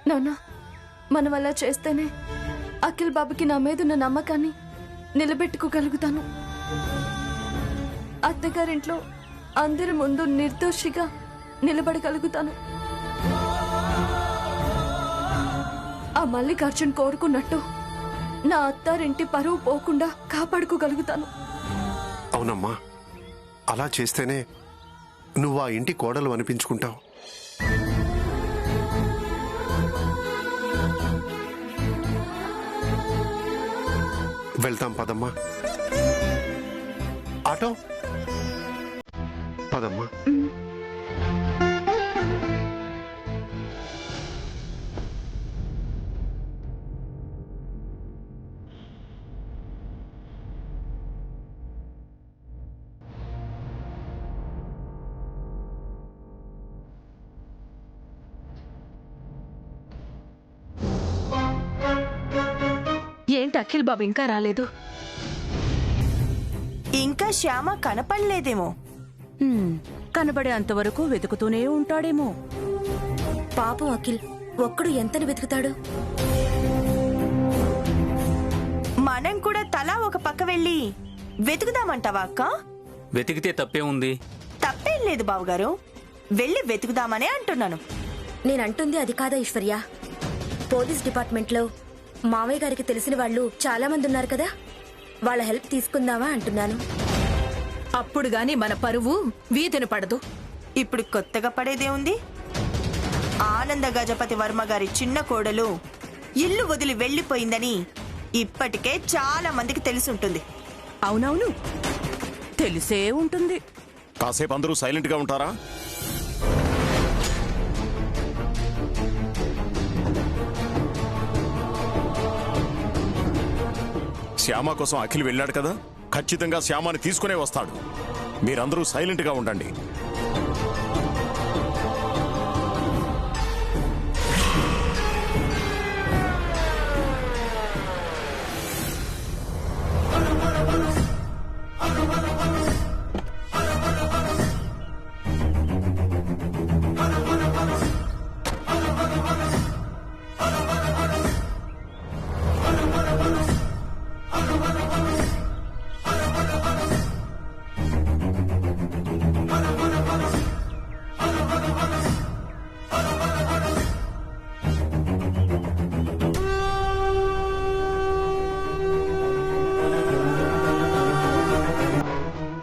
నాన్న, మనం అలా చేస్తేనే అఖిల్ బాబుకి నా మీదున్న నమ్మకాన్ని నిలబెట్టుకోగలుగుతాను. అత్తగారింట్లో అందరి ముందు నిర్దోషిగా నిలబడగలుగుతాను. ఆ మల్లికార్జున్ కోరుకున్నట్టు నా అత్తారింటి పరువు పోకుండా కాపాడుకోగలుగుతాను. అవునమ్మా, అలా చేస్తేనే నువ్వు ఆ ఇంటి కోడలు అనిపించుకుంటావు. వెళ్తాం పదమ్మా. ఆటో పదమ్మా. ఏంటి అఖిల్ బాబు ఇంకా రాలేదు? ఇంకా శ్యామ కనపడలేదేమో. కనబడే అంతవరకు వెతుకుతూనే ఉంటాడేమో. పాపం అఖిల్ ఒక్కడు ఎంతని వెతుకుతాడు? మనం కూడా తలా ఒక పక్క వెళ్ళి వెతుకుదామంటావా అక్క? వెతికితే తప్పే ఉంది. తప్పేం లేదు బావగారు, వెళ్ళి వెతుకుదామనే అంటున్నాను. నేనంటుంది అది కాదా ఈశ్వర్య? పోలీస్ డిపార్ట్మెంట్లో మామయ్య గారికి తెలిసిన వాళ్ళు చాలా మంది ఉన్నారు కదా, వాళ్ళ హెల్ప్ తీసుకుందామా అంటున్నాను. అప్పుడు గాని మన పరువు వీధిన పడదు. ఇప్పుడు కొత్తగా పడేదే ఉంది. ఆనంద గజపతి వర్మ గారి చిన్న కోడలు ఇల్లు వదిలి వెళ్లిపోయిందని ఇప్పటికే చాలా మందికి తెలిసుంటుంది. అవునవును, తెలిసే ఉంటుంది. కాసేపు అందరూ సైలెంట్ గా ఉంటారా? శ్యామ కోసం అఖిల్ వెళ్ళాడు కదా, ఖచ్చితంగా శ్యామని తీసుకునే వస్తాడు. మీరందరూ సైలెంట్ గా ఉండండి.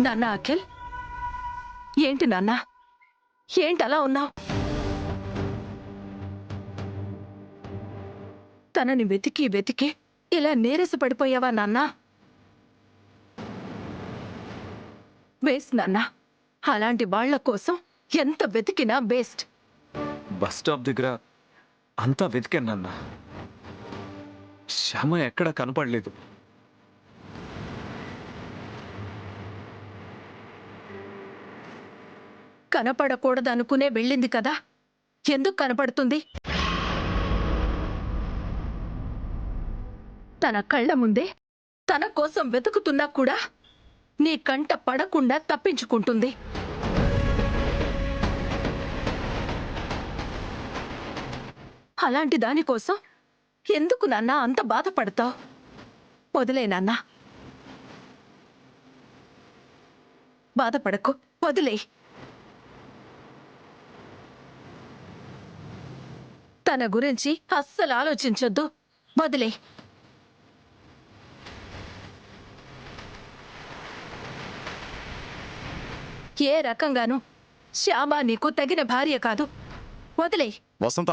నాన్న అఖిల్, ఏంటి నాన్న, ఏంటి అలా ఉన్నావు? తనని వెతికి వెతికి ఇలా నీరస పడిపోయావా నాన్న? వేస్ట్ నాన్న, అలాంటి వాళ్ల కోసం ఎంత వెతికినా వేస్ట్. బస్ స్టాప్ దగ్గర అంతా వెతికాను నాన్న, శ్యామ ఎక్కడా కనపడలేదు. కనపడకూడదనుకునే వెళ్ళింది కదా, ఎందుకు కనపడుతుంది? తన కళ్ళ ముందే తన కోసం వెతుకుతున్నా కూడా నీ కంట పడకుండా తప్పించుకుంటుంది. అలాంటి దానికోసం ఎందుకు నాన్న అంత బాధపడతావు? వదిలే నాన్న, బాధపడకు, వదిలే. తన గురించి అస్సలు ఆలోచించొద్దు, వదిలే. ఏ రకంగానూ శ్యామ నీకు తగిన భార్య కాదు, వదిలే. వసంత,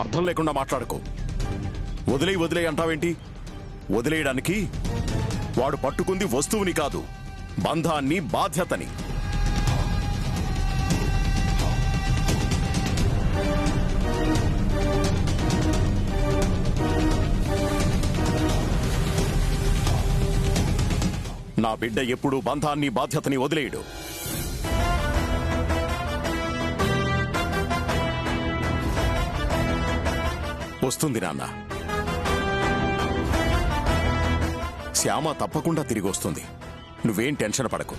అర్థం లేకుండా మాట్లాడుకో. వదిలేయి వదిలేయి అంటావేంటి? వదిలేయడానికి వాడు పట్టుకుంది వస్తువుని కాదు, బంధాన్ని, బాధ్యతని. నా బిడ్డ ఎప్పుడూ బంధాన్ని, బాధ్యతని వదిలేయడు. వస్తుంది నాన్న, శ్యామ తప్పకుండా తిరిగి వస్తుంది. నువ్వేం టెన్షన్ పడకు.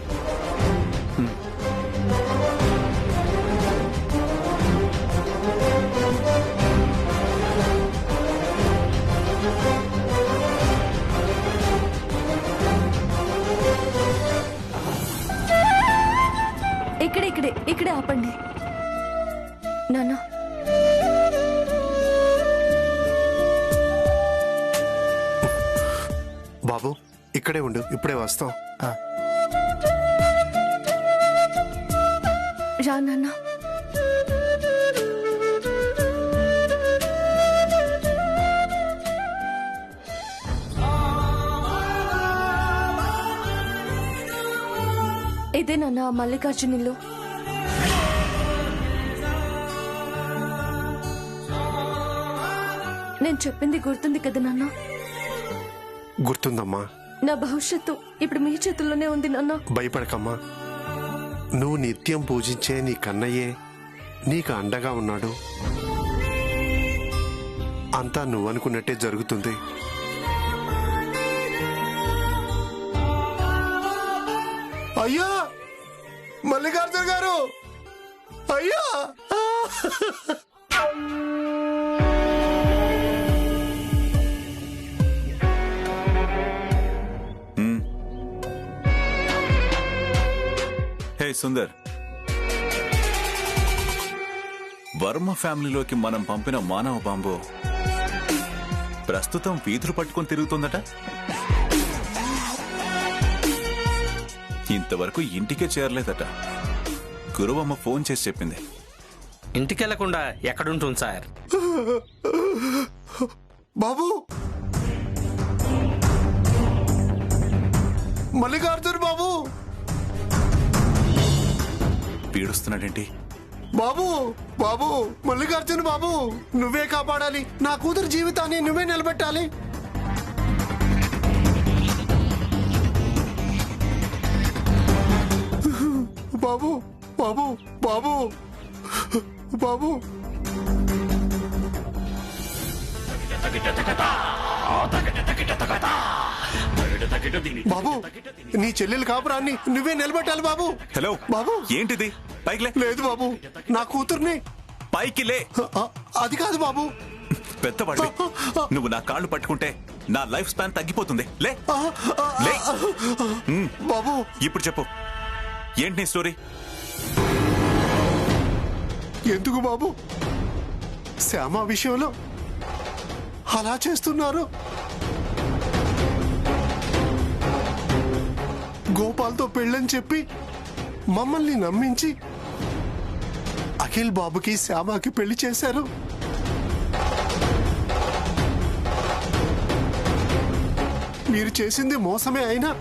నాన్న బాబు ఇక్కడే ఉండు, ఇప్పుడే వస్తాం. రా నాన్న. ఇదే నాన్న మల్లికార్జున ఇల్లు. నేను చెప్పింది గుర్తుంది కదా నాన్న? గుర్తుందమ్మా. నా భవిష్యత్తు ఇప్పుడు మీ చేతుల్లోనే ఉంది నాన్న. భయపడకమ్మా, నువ్వు నిత్యం పూజించే నీ కన్నయ్యే నీకు అండగా ఉన్నాడు. అంతా నువ్వనుకున్నట్టే జరుగుతుంది. అయ్యా మల్లికార్జున గారు, అయ్యా! హే సుందర్, వర్మ ఫ్యామిలీలోకి మనం పంపిన మానవ బాంబు ప్రస్తుతం వీధులు పట్టుకొని తిరుగుతుందట. ఇంతవరకు ఇంటికే చేరలేదట. గురువమ్మ ఫోన్ చేసి చెప్పింది. ఇంటికెళ్లకుండా ఎక్కడుంటుంది సార్? బాబు, మల్లికార్జున బాబు, పీడుస్తున్నాడేంటి? బాబు బాబు, మల్లికార్జున బాబు, నువ్వే కాపాడాలి. నా కూతురు జీవితాన్ని నువ్వే నిలబెట్టాలి. బాబు బాబు బాబు బాబు. బాబు, నీ చెల్లెలు కాపురాన్ని నువ్వే నిలబెట్టాలి బాబు. హలో బాబు, ఏంటిది? పైకి లే. లేదు బాబు, నా కూతుర్ని. పైకి లే. అది కాదు బాబు. పెద్దవాడి, నువ్వు నా కాళ్ళు పట్టుకుంటే నా లైఫ్ స్పాన్ తగ్గిపోతుంది. లే లే. బాబు, ఇప్పుడు చెప్పు, ఏంటి నీ స్టోరీ? ఎందుకు బాబు శ్యామ విషయంలో అలా చేస్తున్నారు? గోపాల్తో పెళ్ళని చెప్పి మమ్మల్ని నమ్మించి అఖిల్ బాబుకి శ్యామకి పెళ్లి చేశారు. మీరు చేసింది మోసమే అయినా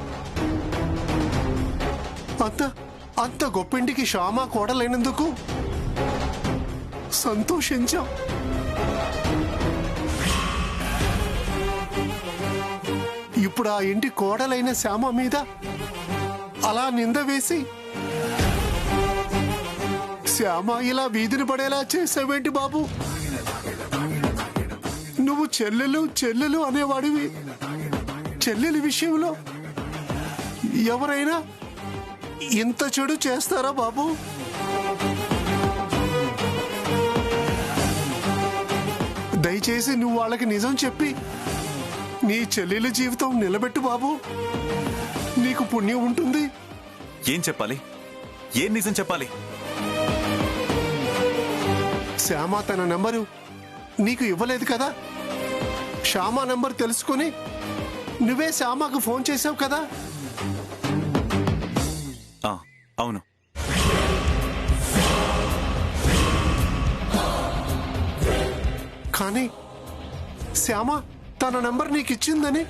అంత గొప్పింటికి శ్యామ కోడలైనందుకు సంతోషించాం. ఇప్పుడు ఆ ఇంటి కోడలైన శ్యామ మీద అలా నింద వేసి శ్యామ ఇలా వీధిని పడేలా చేసావేంటి బాబు? నువ్వు చెల్లెలు చెల్లెలు అనేవాడివి. చెల్లెలి విషయంలో ఎవరైనా ఇంత చెడు చేస్తారా బాబు? దయచేసి నువ్వు వాళ్ళకి నిజం చెప్పి నీ చెల్లెలి జీవితం నిలబెట్టు బాబు. నీకు పుణ్యం ఉంటుంది. ఏం చెప్పాలి? ఏం నిజం చెప్పాలి? శ్యామ తన నెంబరు నీకు ఇవ్వలేదు కదా? శ్యామ నెంబర్ తెలుసుకుని నువ్వే శ్యామకు ఫోన్ చేసావు కదా? అవును. కానీ శ్యామ తన నెంబర్ నీకు ఇచ్చిందని,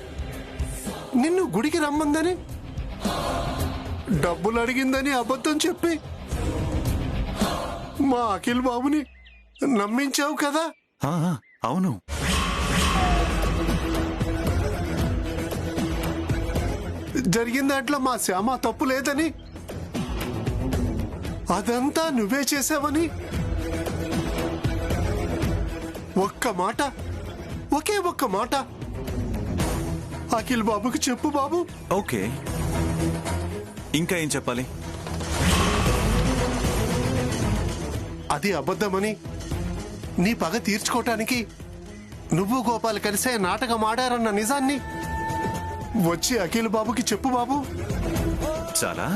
నిన్ను గుడికి రమ్మందని, డబ్బులు అడిగిందని అబద్ధం చెప్పి మా అఖిల్ బాబుని నమ్మించావు కదా? అవును. జరిగిన దాంట్లో మా శ్యామ తప్పు లేదని, అదంతా నువ్వే చేసావని ఒక్క మాట, ఒకే ఒక్క మాట అఖిల్ బాబుకి చెప్పు బాబు. ఓకే, ఇంకా ఏం చెప్పాలి? అది అబద్ధమని, నీ పగ తీర్చుకోవటానికి నువ్వు గోపాల్ కలిసే నాటకం ఆడారన్న నిజాన్ని వచ్చి అఖిల్ బాబుకి చెప్పు బాబు. చాలా?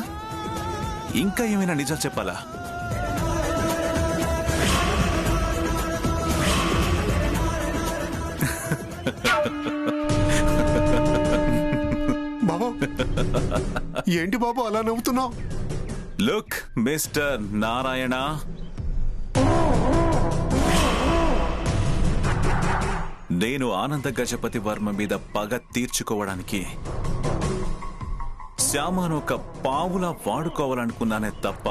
ఇంకా ఏమైనా నిజాలు చెప్పాలా? ఏంటి బాబు అలా నవ్వుతున్నావు? లుక్ మిస్టర్ నారాయణ, నేను ఆనంద గజపతి వర్మ మీద పగ తీర్చుకోవడానికి శ్యామను ఒక పావులా వాడుకోవాలనుకున్నానే తప్ప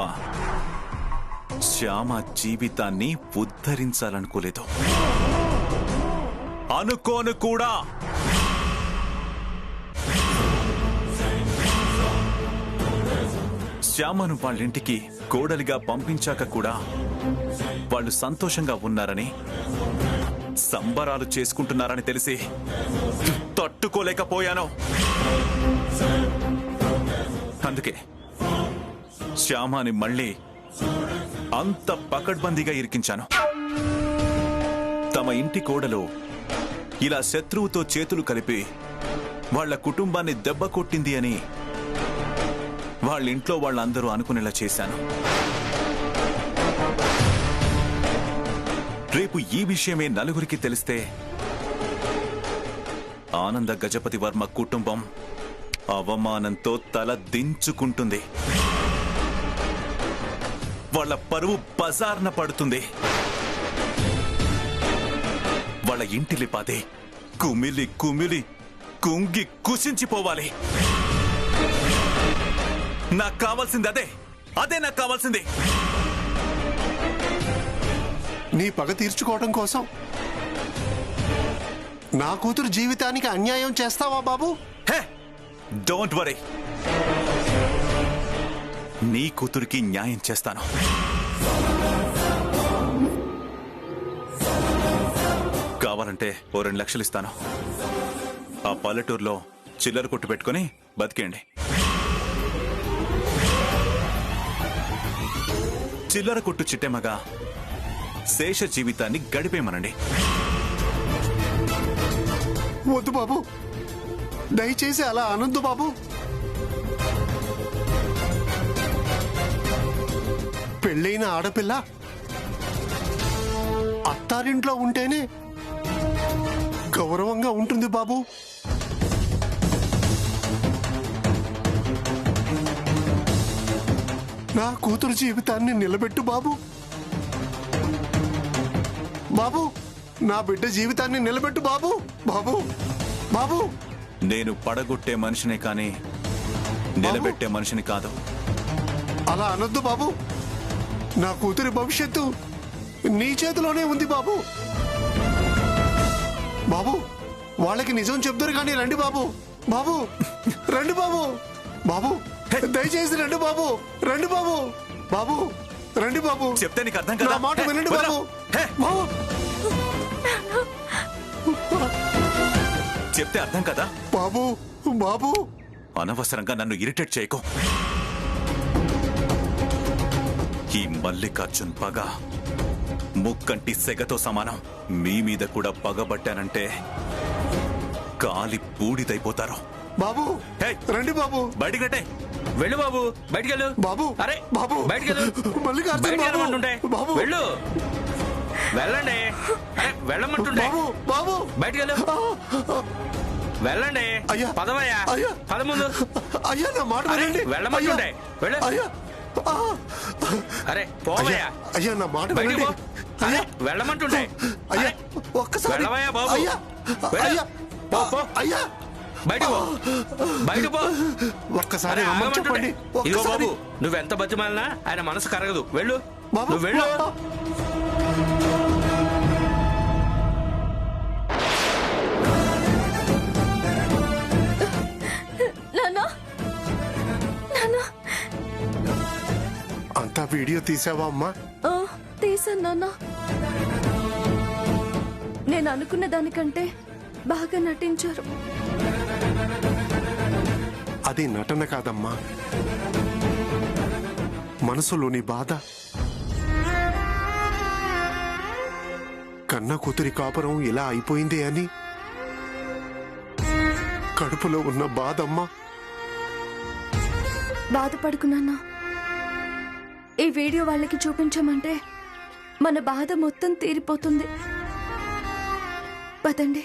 శ్యామ జీవితాన్ని ఉద్ధరించాలనుకోలేదు. అనుకోను కూడా. శ్యామను వాళ్ళింటికి కోడలిగా పంపించాక కూడా వాళ్ళు సంతోషంగా ఉన్నారని, సంబరాలు చేసుకుంటున్నారని తెలిసి తట్టుకోలేకపోయాను. అందుకే శ్యామని మళ్ళీ అంత పకడ్బందీగా ఇరికించాను. తమ ఇంటి కోడలు ఇలా శత్రువుతో చేతులు కలిపి వాళ్ల కుటుంబాన్ని దెబ్బ కొట్టింది అని వాళ్ళింట్లో వాళ్ళందరూ అనుకునేలా చేశాను. రేపు ఈ విషయమే నలుగురికి తెలిస్తే ఆనంద గజపతి వర్మ కుటుంబం అవమానంతో తల దించుకుంటుంది. వాళ్ళ పరువు బజార్న పడుతుంది. వాళ్ళ ఇంటిలిపాదే కుమిలి కుమిలి కుంగి కుసించిపోవాలి. నాకు కావాల్సింది అదే. అదే నాకు కావాల్సింది. నీ పగ తీర్చుకోవడం కోసం నా కూతురు జీవితానికి అన్యాయం చేస్తావా బాబు? హే, డోంట్ వరీ. నీ కూతురికి న్యాయం చేస్తాను. కావాలంటే ఓ 2 లక్షలు ఇస్తాను. ఆ పల్లెటూరులో చిల్లర కొట్టు పెట్టుకుని బతికేయండి. చిల్లర కొట్టు చిట్టెమ్మగా శేష జీవితాన్ని గడిపేమనండి. వద్దు బాబు, దయచేసి అలా అనొద్దు బాబు. పెళ్ళైన ఆడపిల్ల అత్తారింట్లో ఉంటేనే గౌరవంగా ఉంటుంది బాబు. నా కూతురు జీవితాన్ని నిలబెట్టు బాబు. బాబు, నా బిడ్డ జీవితాన్ని నిలబెట్టు బాబు. బాబు, బాబు. నేను పడగొట్టే మనిషిని కానీ నిలబెట్టే మనిషిని కాదు. అలా అనొద్దు బాబు. నా కూతురి భవిష్యత్తు నీ చేతిలోనే ఉంది బాబు. బాబు, వాళ్ళకి నిజం చెప్తారు కానీ రండి బాబు. బాబు, రండి బాబు. బాబు, దయచేసి రండి బాబు. రండి బాబు. బాబు, రండి బాబు. చెప్తే నీకు అర్థం నా కదా? మాట వినండి బాబు. హే! బాబు, చెప్తే అర్థం కదా? బాబు, బాబు. అనవసరంగా నన్ను ఇరిటేట్ చేయకు. ఈ మల్లికార్జున్ పగ ముక్కంటి సెగతో సమానం. మీ మీద కూడా పగబట్టానంటే కాలి బూడిదైపోతారు. బాబు, హే! రండి బాబు. బయటికి రండి. వెళ్ళు బాబు, బయటికెళ్ళు. బాబు, అరే బాబు. బయటికెళ్ళు. మల్లికార్జున్ బయటికి బాబు. వెళ్ళమంటుంటే. బాబు. వెళ్ళు, వెళ్ళండి. అరే వెళ్ళమంటుండే. బాబు, బాబు. బయటికెళ్ళు. వెళ్ళండి. అయ్యా. పదవయ్యా. అయ్యా. పద ముందు. అయ్యా, నా మాట అరే, వినండి. వెళ్ళమంటుండే. వెళ్ళు. అయ్యా. ఆ. అరే పోవయ్యా. అయ్యా, నా మాట బయటికి వినండి. పో. అయ్యా, అరే, వెళ్ళమంటుండే. అయ్యా, అరే, ఒక్కసారి. వెళ్ళవయ్యా బాబు. అయ్యా, వెళ్ళు. అయ్యా. పో, పో. అయ్యా, బయటకు పో. బయటకు పో. ఒక్కసారి అరే, రమ్మని ఆగమంటుండే. చెప్పండి. ఇదిగో ఒక్కసారి. బాబు, నువ్వెంత బతిమాలినా ఆయన మనసు కరగదు. వెళ్ళు బాబు, నువ్వు వెళ్ళు. అంతా వీడియో తీసావా అమ్మా? తీసాను నాన్న. నేను అనుకున్న దానికంటే బాగా నటించారు. అది నటన కాదమ్మా, మనసులోని బాధ. కన్న కూతురి కాపురం ఇలా అయిపోయింది అని కడుపులో ఉన్న బాధమ్మా. బాధపడుకున్నానా? ఈ వీడియో వాళ్ళకి చూపించమంటే మన బాధ మొత్తం తీరిపోతుంది. పదండి.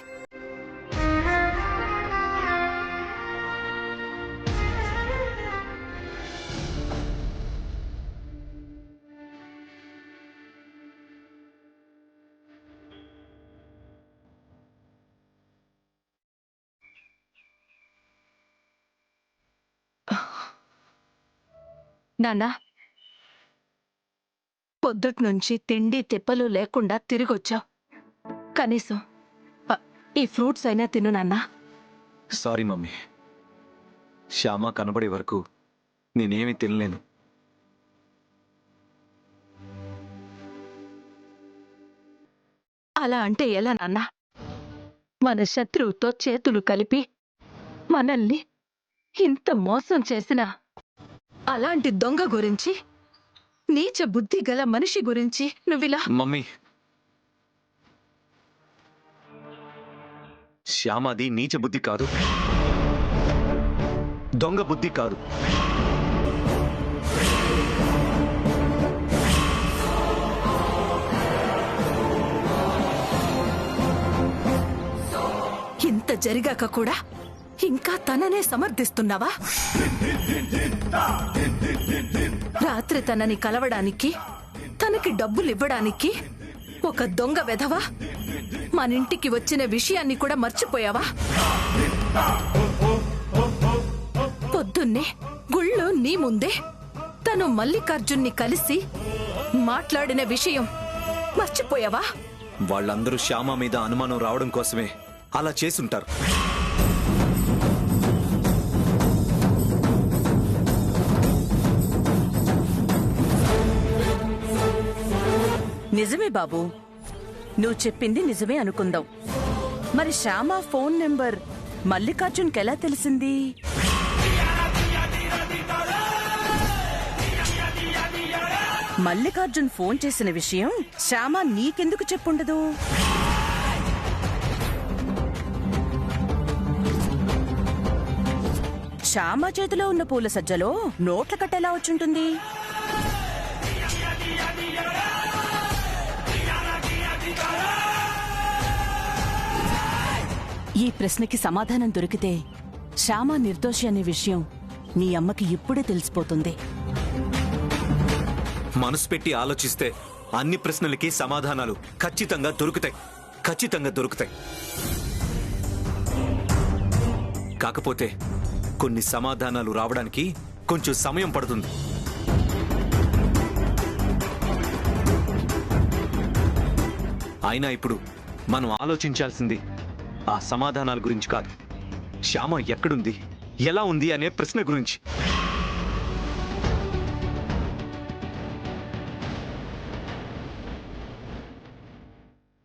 నాన్నా, పొద్దుటి నుంచి తిండి తిప్పలు లేకుండా తిరిగొచ్చావు. కనీసం ఈ ఫ్రూట్స్ అయినా తిను నాన్నా. సారీ మమ్మీ, శ్యామ కనబడే వరకు నేనేమీ తినలేను. అలా అంటే ఎలా నాన్నా? మన శత్రువుతో చేతులు కలిపి మనల్ని ఇంత మోసం చేసిన అలాంటి దొంగ గురించి, నీచ బుద్ధి గల మనిషి గురించి నువ్విలా... మమ్మీ, శ్యామది నీచ బుద్ధి కాదు, దొంగ బుద్ధి కాదు. ఇంత జరిగాక కూడా ఇంకా తననే సమర్థిస్తున్నావా? రాత్రి తనని కలవడానికి, తనకి డబ్బులివ్వడానికి ఒక దొంగ వెధవా మనింటికి వచ్చిన విషయాన్ని కూడా మర్చిపోయావా? పొద్దున్నే గుళ్ళో నీ ముందే తను మల్లికార్జున్ని కలిసి మాట్లాడిన విషయం మర్చిపోయావా? వాళ్ళందరూ శ్యామ మీద అనుమానం రావడం కోసమే అలా చేసుంటారు. నిజమే బాబు, నువ్వు చెప్పింది నిజమే అనుకుందాం. మరి శ్యామ ఫోన్ నెంబర్ మల్లికార్జున్కి ఎలా తెలిసింది? మల్లికార్జున్ ఫోన్ చేసిన విషయం శ్యామ నీకెందుకు చెప్పుండదు? శ్యామ చేతిలో ఉన్న పూల సజ్జలో నోట్ల కట్టెలా వచ్చుంటుంది? ఈ ప్రశ్నకి సమాధానం దొరికితే శ్యామ నిర్దోషి అనే విషయం నీ అమ్మకి ఇప్పుడే తెలిసిపోతుంది. మనసు పెట్టి ఆలోచిస్తే అన్ని ప్రశ్నలకి సమాధానాలు ఖచ్చితంగా దొరుకుతాయి, ఖచ్చితంగా దొరుకుతాయి. కాకపోతే కొన్ని సమాధానాలు రావడానికి కొంచెం సమయం పడుతుంది. అయినా ఇప్పుడు మనం ఆలోచించాల్సింది ఆ సమాధానాల గురించి కాదు, శ్యామ ఎక్కడుంది, ఎలా ఉంది అనే ప్రశ్న గురించి.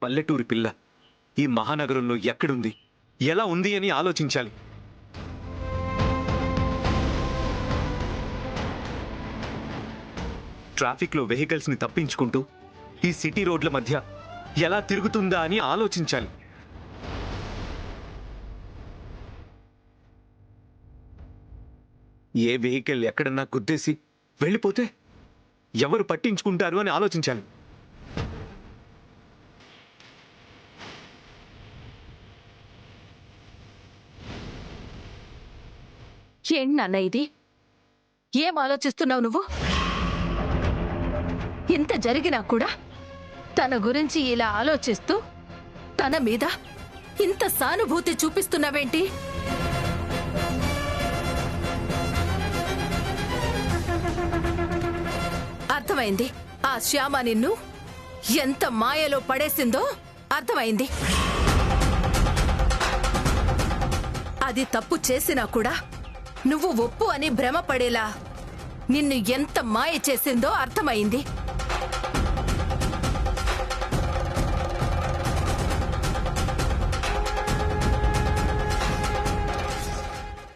పల్లెటూరి పిల్ల ఈ మహానగరంలో ఎక్కడుంది, ఎలా ఉంది అని ఆలోచించాలి. ట్రాఫిక్లో వెహికల్స్ ని తప్పించుకుంటూ ఈ సిటీ రోడ్ల మధ్య ఎలా తిరుగుతుందా అని ఆలోచించాలి. ఏ వెహికల్ ఎక్కడన్నా గుద్దేసి వెళ్ళిపోతే ఎవరు పట్టించుకుంటారు అని ఆలోచించాలి. ఏంటి నాన్న ఇది? ఏం ఆలోచిస్తున్నావు నువ్వు? ఇంత జరిగినా కూడా తన గురించి ఇలా ఆలోచిస్తూ తన మీద ఇంత సానుభూతి చూపిస్తున్నావేంటి? అర్థమైంది, ఆ శ్యామ నిన్ను ఎంత మాయలో పడేసిందో అర్థమైంది. అది తప్పు చేసినా కూడా నువ్వు ఒప్పు అని భ్రమపడేలా నిన్ను ఎంత మాయ చేసిందో అర్థమైంది.